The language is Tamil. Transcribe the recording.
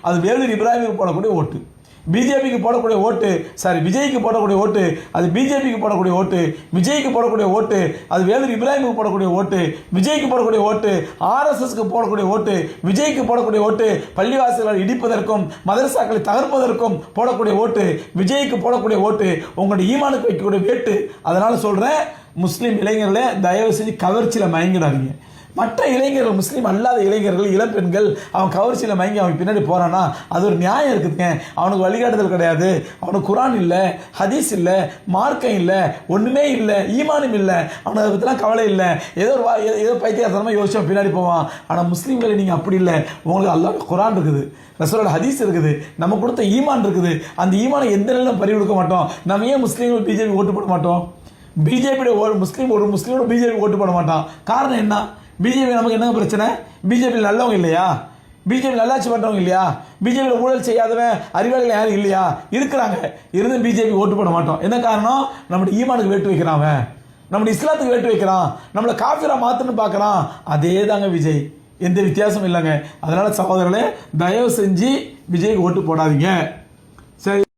அது வேலூர் இப்ராஹிமுக்கு போடக்கூடிய ஓட்டு. பிஜேபிக்கு போடக்கூடிய ஓட்டு, சாரி விஜய்க்கு போடக்கூடிய ஓட்டு அது பிஜேபிக்கு போடக்கூடிய ஓட்டு. விஜய்க்கு போடக்கூடிய ஓட்டு அது வேலூர் இப்ராஹிமுக்கு போடக்கூடிய ஓட்டு. விஜய்க்கு போடக்கூடிய ஓட்டு ஆர்எஸ்எஸ்க்கு போடக்கூடிய ஓட்டு. விஜய்க்கு போடக்கூடிய ஓட்டு பள்ளிவாசல்களை இடிப்பதற்கும் மதரசாக்களை தகர்ப்பதற்கும் போடக்கூடிய ஓட்டு. விஜய்க்கு போடக்கூடிய ஓட்டு உங்களுடைய ஈமானுக்கு வைக்கக்கூடிய வேட்டு. அதனால சொல்றேன், முஸ்லீம் இளைஞர்களே தயவு செஞ்சு கவர்ச்சியில் மயங்கிடாதீங்க. மற்ற இளைஞர்கள், முஸ்லீம் அல்லாத இளைஞர்கள், இளம்பெண்கள் அவன் கவர்ச்சியில் மயங்கி அவன் பின்னாடி போறானா, அது ஒரு நியாயம் இருக்குதுங்க. அவனுக்கு வழிகாட்டுதல் கிடையாது, அவனுக்கு குரான் இல்லை, ஹதீஸ் இல்லை, மார்க்கம் இல்லை, ஒன்றுமே இல்லை, ஈமானும் இல்லை, அவனுக்கு அதை பற்றிலாம் கவலை இல்லை. ஏதோ பைத்தியத்தனமாக யோசிச்சு பின்னாடி போவான். ஆனால் முஸ்லீம்களை நீங்கள் அப்படி இல்லை. உங்களுக்கு அல்லாஹ் குரான் இருக்குது, ரசூலோட ஹதீஸ் இருக்குது, நம்ம கொடுத்த ஈமான் இருக்குது. அந்த ஈமானை எந்த நிலையிலும் பறி கொடுக்க மாட்டோம். நம்ம ஏன் முஸ்லீம்கள் பிஜேபி ஓட்டு போட மாட்டோம்? பிஜேபியோட முஸ்லீமோட பிஜேபி ஓட்டு போட மாட்டான். காரணம் என்ன? பிஜேபி நமக்கு என்ன பிரச்சனை? பிஜேபி நல்லவங்க இல்லையா? பிஜேபி நல்லாட்சி பண்றவங்க இல்லையா? பிஜேபியில் ஊழல் செய்யாதவன் அறிவாளிகள் யாரும் இல்லையா? இருக்கிறாங்க. இருந்து பிஜேபி ஓட்டு போட மாட்டோம். என்ன காரணம்? நம்முடைய ஈமானுக்கு வேட்டு வைக்கிறான், நம்முடைய இஸ்லாத்துக்கு வேட்டு வைக்கிறான், நம்மளை காஃபிரா மாத்தணும்னு பார்க்கறான். அதே தாங்க விஜய், எந்த வித்தியாசமும் இல்லைங்க. அதனால சகோதரர்களே, தயவு செஞ்சு விஜய்க்கு ஓட்டு போடாதீங்க. சரி.